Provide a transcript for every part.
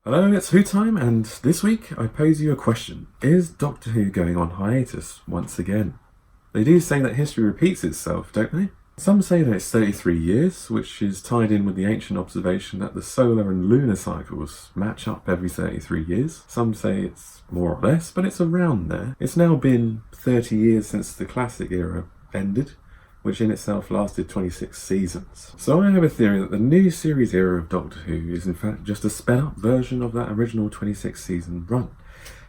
Hello, it's Who Time, and this week I pose you a question. Is Doctor Who going on hiatus once again? They do say that history repeats itself, don't they? Some say that it's 33 years, which is tied in with the ancient observation that the solar and lunar cycles match up every 33 years. Some say it's more or less, but it's around there. It's now been 30 years since the classic era ended, which in itself lasted 26 seasons. So I have a theory that the new series era of Doctor Who is in fact just a sped-up version of that original 26 season run,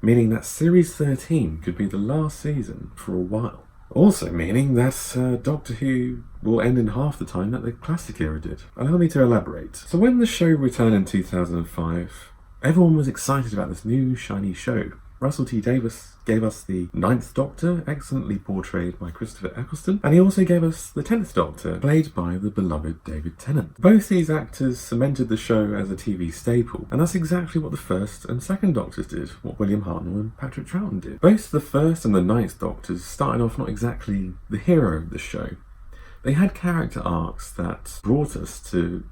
meaning that Series 13 could be the last season for a while. Also meaning that Doctor Who will end in half the time that the classic era did. Allow me to elaborate. So when the show returned in 2005, everyone was excited about this new shiny show. Russell T Davies gave us the Ninth Doctor, excellently portrayed by Christopher Eccleston, and he also gave us the 10th Doctor, played by the beloved David Tennant. Both these actors cemented the show as a TV staple, and that's exactly what the first and second Doctors did, what William Hartnell and Patrick Troughton did. Both the first and the Ninth Doctors started off not exactly the hero of the show. They had character arcs that brought us to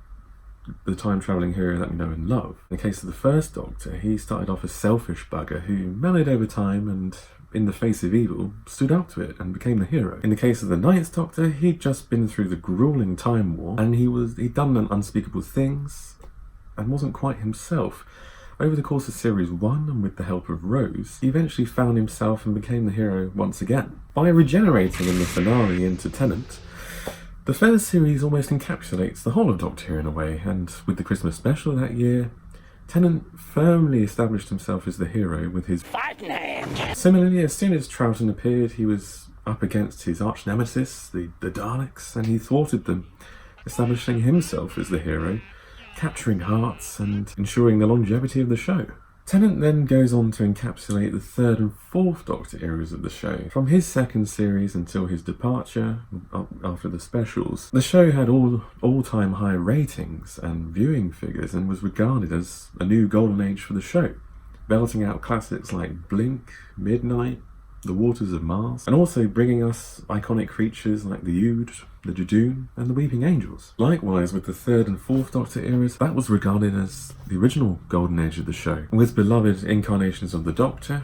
the time-travelling hero that we know and love. In the case of the first Doctor, he started off a selfish bugger who mellowed over time and, in the face of evil, stood up to it and became the hero. In the case of the Ninth Doctor, he'd just been through the gruelling Time War, and he'd done unspeakable things and wasn't quite himself. Over the course of Series 1, and with the help of Rose, he eventually found himself and became the hero once again. By regenerating in the finale into Tennant, the first series almost encapsulates the whole of Doctor Who in a way, and with the Christmas special that year, Tennant firmly established himself as the hero with his fighting hand. Similarly, as soon as Troughton appeared, he was up against his arch nemesis, the Daleks, and he thwarted them, establishing himself as the hero, capturing hearts and ensuring the longevity of the show. Tennant then goes on to encapsulate the third and fourth Doctor eras of the show. From his second series until his departure, after the specials, the show had all-time high ratings and viewing figures and was regarded as a new golden age for the show, belting out classics like Blink, Midnight, The Waters of Mars, and also bringing us iconic creatures like the Ood, the Jadoon, and the Weeping Angels. Likewise, with the third and fourth Doctor eras, that was regarded as the original golden age of the show, with beloved incarnations of the Doctor,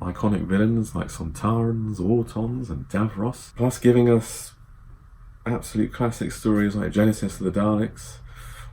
iconic villains like Sontarans, Autons, and Davros, plus giving us absolute classic stories like Genesis of the Daleks,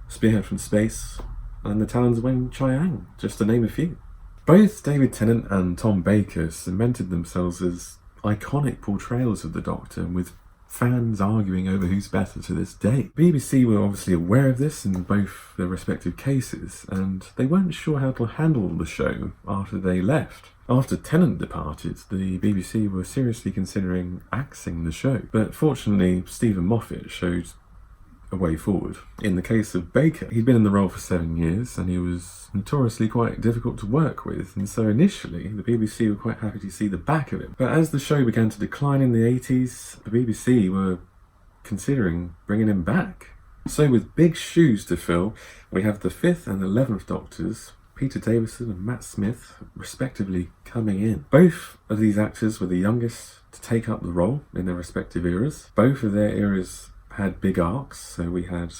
Spearhead from Space, and the Talons of Weng-Chiang, just to name a few. Both David Tennant and Tom Baker cemented themselves as iconic portrayals of the Doctor, with fans arguing over who's better to this day. BBC were obviously aware of this in both their respective cases, and they weren't sure how to handle the show after they left. After Tennant departed, the BBC were seriously considering axing the show, but fortunately Stephen Moffat showed a way forward. In the case of Baker, he'd been in the role for 7 years and he was notoriously quite difficult to work with, and so initially the BBC were quite happy to see the back of him. But as the show began to decline in the 80s, the BBC were considering bringing him back. So with big shoes to fill, we have the 5th and 11th Doctors, Peter Davison and Matt Smith, respectively, coming in. Both of these actors were the youngest to take up the role in their respective eras. Both of their eras had big arcs. So we had,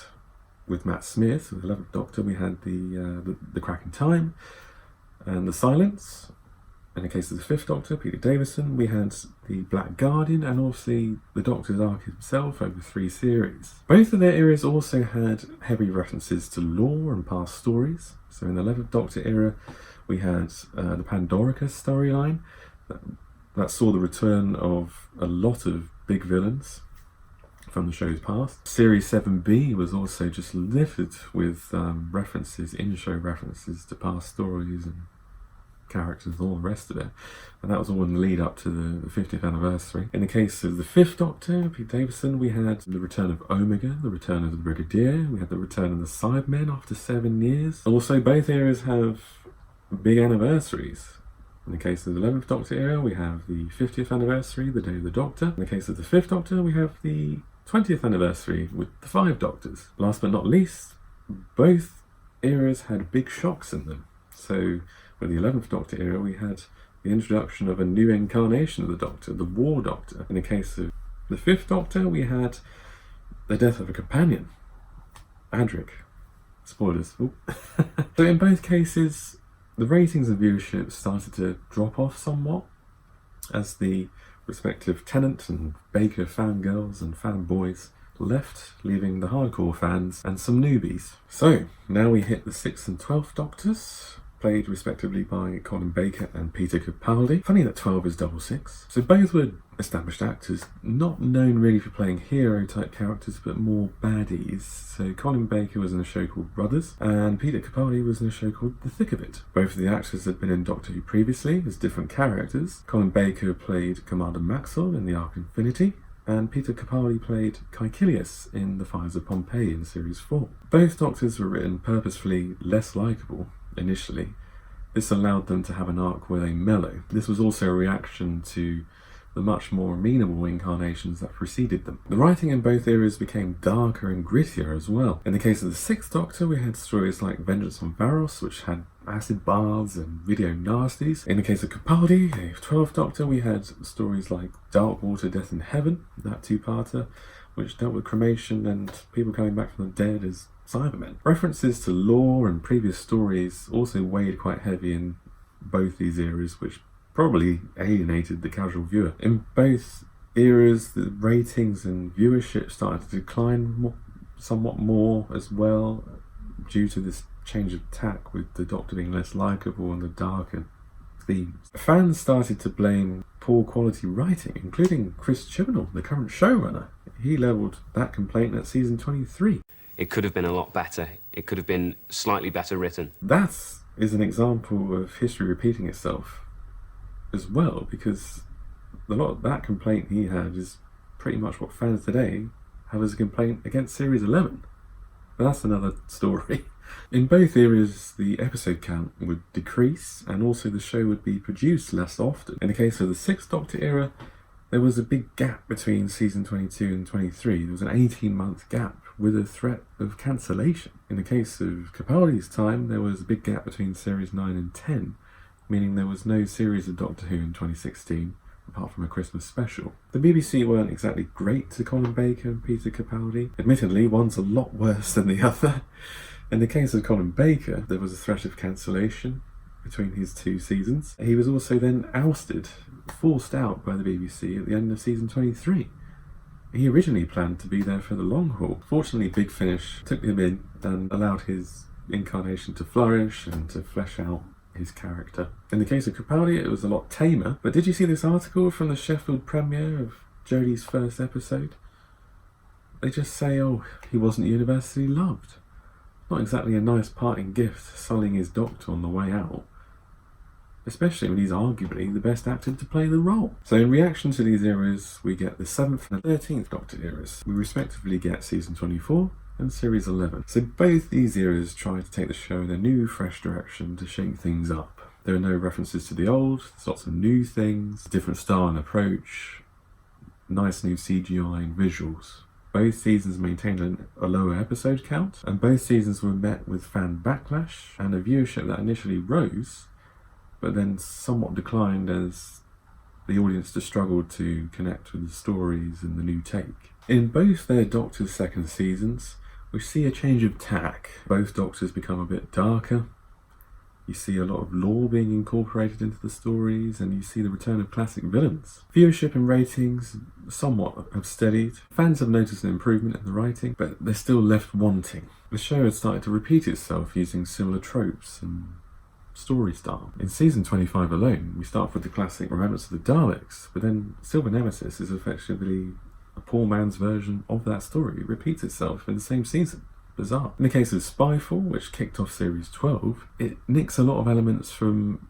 with Matt Smith, with the 11th Doctor, we had the Crack in Time and the Silence. In the case of the 5th Doctor, Peter Davison, we had the Black Guardian and obviously the Doctor's arc himself over 3 series. Both of their eras also had heavy references to lore and past stories. So in the 11th Doctor era, we had the Pandorica storyline that saw the return of a lot of big villains from the show's past. Series 7B was also just littered with references, in-show references to past stories and characters and all the rest of it. And that was all in the lead up to the 50th anniversary. In the case of the 5th Doctor, Pete Davison, we had the return of Omega, the return of the Brigadier, we had the return of the Cybermen after 7 years. Also, both eras have big anniversaries. In the case of the 11th Doctor era, we have the 50th anniversary, the Day of the Doctor. In the case of the 5th Doctor, we have the 20th anniversary with the 5 Doctors. Last but not least, both eras had big shocks in them. So with the 11th Doctor era, we had the introduction of a new incarnation of the Doctor, the War Doctor. In the case of the 5th Doctor, we had the death of a companion, Adric. Spoilers. So in both cases, the ratings and viewership started to drop off somewhat as the respective Tennant and Baker fangirls and fanboys left, leaving the hardcore fans and some newbies. So now we hit the 6th and 12th Doctors, played respectively by Colin Baker and Peter Capaldi. Funny that 12 is double six. So both were established actors, not known really for playing hero type characters, but more baddies. So Colin Baker was in a show called Brothers, and Peter Capaldi was in a show called The Thick of It. Both of the actors had been in Doctor Who previously as different characters. Colin Baker played Commander Maxwell in the Ark Infinity, and Peter Capaldi played Caecilius in The Fires of Pompeii in Series 4. Both Doctors were written purposefully less likeable initially. This allowed them to have an arc where they mellow. This was also a reaction to the much more amenable incarnations that preceded them. The writing in both eras became darker and grittier as well. In the case of the 6th Doctor, we had stories like Vengeance on Varos, which had acid baths and video nasties. In the case of Capaldi, the 12th Doctor, we had stories like Dark Water, Death in Heaven, that two-parter, which dealt with cremation and people coming back from the dead as Cybermen. References to lore and previous stories also weighed quite heavy in both these eras, which probably alienated the casual viewer. In both eras, the ratings and viewership started to decline somewhat more as well, due to this change of tack with the Doctor being less likeable and the darker themes. Fans started to blame poor quality writing, including Chris Chibnall, the current showrunner. He levelled that complaint at season 23. It could have been a lot better. It could have been slightly better written. That is an example of history repeating itself as well, because a lot of that complaint he had is pretty much what fans today have as a complaint against Series 11. But that's another story. In both eras, the episode count would decrease, and also the show would be produced less often. In the case of the 6th Doctor era, there was a big gap between season 22 and 23. There was an 18-month gap with a threat of cancellation. In the case of Capaldi's time, there was a big gap between series 9 and 10, meaning there was no series of Doctor Who in 2016, apart from a Christmas special. The BBC weren't exactly great to Colin Baker and Peter Capaldi. Admittedly, one's a lot worse than the other. In the case of Colin Baker, there was a threat of cancellation between his two seasons. He was also then ousted, forced out by the BBC at the end of season 23. He originally planned to be there for the long haul. Fortunately, Big Finish took him in and allowed his incarnation to flourish and to flesh out his character. In the case of Capaldi, it was a lot tamer. But did you see this article from the Sheffield premiere of Jodie's first episode? They just say, oh, he wasn't universally loved. Not exactly a nice parting gift, sullying his Doctor on the way out, especially when he's arguably the best actor to play the role. So in reaction to these eras, we get the 7th and 13th Doctor eras. We respectively get season 24 and series 11. So both these eras try to take the show in a new, fresh direction to shake things up. There are no references to the old, there's lots of new things, different style and approach, nice new CGI and visuals. Both seasons maintained a lower episode count, and both seasons were met with fan backlash and a viewership that initially rose, but then somewhat declined as the audience just struggled to connect with the stories and the new take. In both their Doctor's second seasons, we see a change of tack. Both Doctors become a bit darker. You see a lot of lore being incorporated into the stories, and you see the return of classic villains. Viewership and ratings somewhat have steadied. Fans have noticed an improvement in the writing, but they're still left wanting. The show has started to repeat itself using similar tropes and story style. In season 25 alone, we start with the classic Remembrance of the Daleks, but then Silver Nemesis is effectively a poor man's version of that story. It repeats itself in the same season. Bizarre. In the case of Spyfall, which kicked off series 12, it nicks a lot of elements from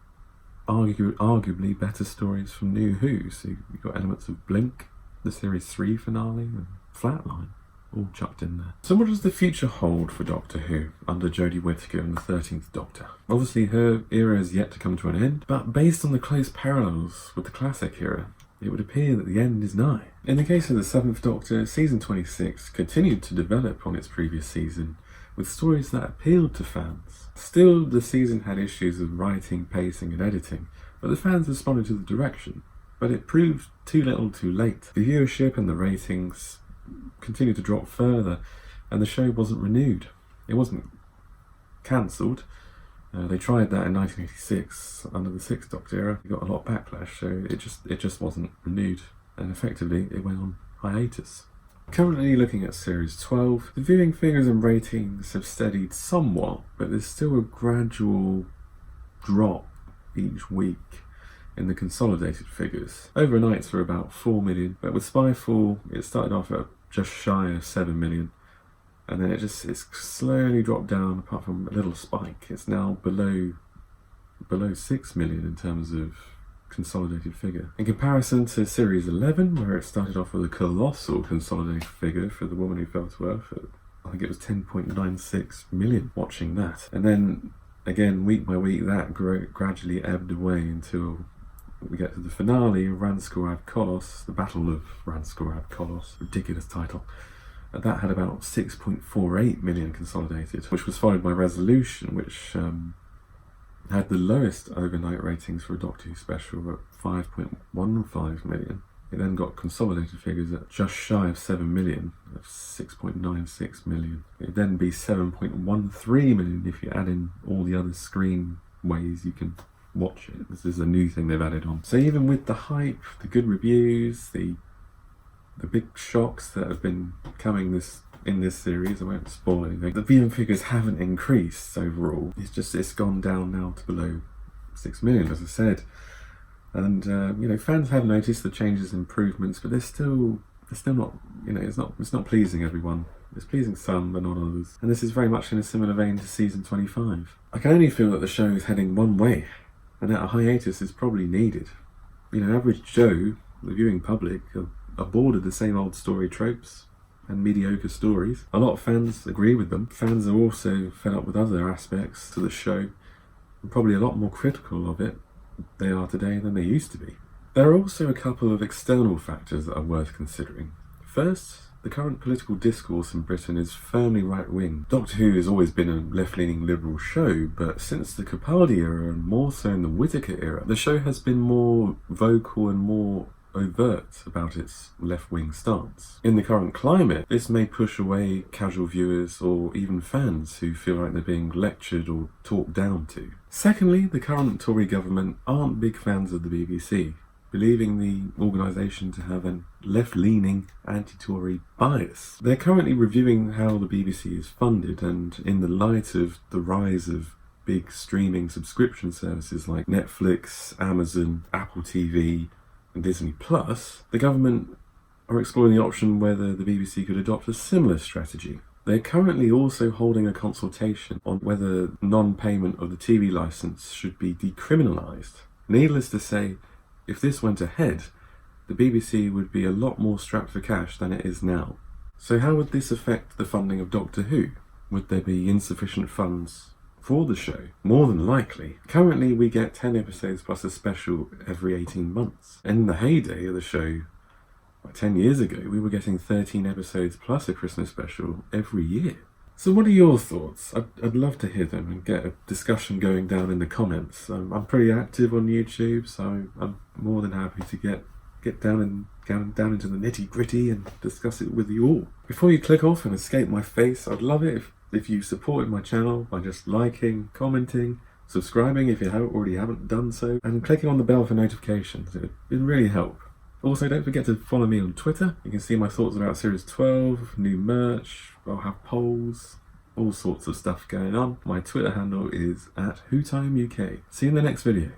arguably better stories from New Who. So you've got elements of Blink, the series 3 finale, and Flatline, all chucked in there. So what does the future hold for Doctor Who under Jodie Whittaker and the 13th Doctor? Obviously her era is yet to come to an end, but based on the close parallels with the classic era, it would appear that the end is nigh. In the case of the 7th Doctor, season 26 continued to develop on its previous season, with stories that appealed to fans. Still, the season had issues of writing, pacing and editing, but the fans responded to the direction. But it proved too little too late. The viewership and the ratings continued to drop further, and the show wasn't renewed. It wasn't cancelled. They tried that in 1986 under the Sixth Doctor era. It got a lot of backlash, so it just wasn't renewed, and effectively it went on hiatus. Currently looking at Series 12, the viewing figures and ratings have steadied somewhat, but there's still a gradual drop each week in the consolidated figures. Overnights were about 4 million, but with Spyfall it started off at just shy of 7 million. And then it's slowly dropped down, apart from a little spike. It's now below 6 million in terms of consolidated figure. In comparison to Series 11, where it started off with a colossal consolidated figure for The Woman Who Fell to Earth, I think it was 10.96 million watching that. And then, again, week by week, that gradually ebbed away until we get to the finale of Ranskorav Kolos, the Battle of Ranskorav Kolos, ridiculous title. That had about 6.48 million consolidated, which was followed by Resolution, which had the lowest overnight ratings for a Doctor Who special at 5.15 million. It then got consolidated figures at just shy of 7 million, of 6.96 million. It would then be 7.13 million if you add in all the other screen ways you can watch it. This is a new thing they've added on. So even with the hype, the good reviews, the big shocks that have been coming in this series, I won't spoil anything, the viewing figures haven't increased overall. It's gone down now to below 6 million, as I said. And fans have noticed the changes, improvements, but they're still not, it's not pleasing everyone. It's pleasing some, but not others. And this is very much in a similar vein to season 25. I can only feel that the show is heading one way, and that a hiatus is probably needed. Average Joe, the viewing public, are bored of the same old story tropes and mediocre stories. A lot of fans agree with them. Fans are also fed up with other aspects to the show, and probably a lot more critical of it they are today than they used to be. There are also a couple of external factors that are worth considering. First, the current political discourse in Britain is firmly right-wing. Doctor Who has always been a left-leaning liberal show, but since the Capaldi era, and more so in the Whittaker era, the show has been more vocal and more overt about its left-wing stance. In the current climate, this may push away casual viewers or even fans who feel like they're being lectured or talked down to. Secondly, the current Tory government aren't big fans of the BBC, believing the organisation to have a left-leaning anti-Tory bias. They're currently reviewing how the BBC is funded, and in the light of the rise of big streaming subscription services like Netflix, Amazon, Apple TV, and Disney Plus, the government are exploring the option whether the BBC could adopt a similar strategy. They're currently also holding a consultation on whether non-payment of the TV licence should be decriminalised. Needless to say, if this went ahead, the BBC would be a lot more strapped for cash than it is now. So how would this affect the funding of Doctor Who? Would there be insufficient funds for the show? More than likely. Currently we get 10 episodes plus a special every 18 months. In the heyday of the show, 10 years ago, we were getting 13 episodes plus a Christmas special every year. So what are your thoughts? I'd love to hear them and get a discussion going down in the comments. I'm pretty active on YouTube, so I'm more than happy to get down into the nitty gritty and discuss it with you all. Before you click off and escape my face, I'd love it if you supported my channel by just liking, commenting, subscribing if you haven't done so, and clicking on the bell for notifications. It'd really help. Also, don't forget to follow me on Twitter. You can see my thoughts about Series 12, new merch, I'll have polls, all sorts of stuff going on. My Twitter handle is @WhoTimeUK. See you in the next video.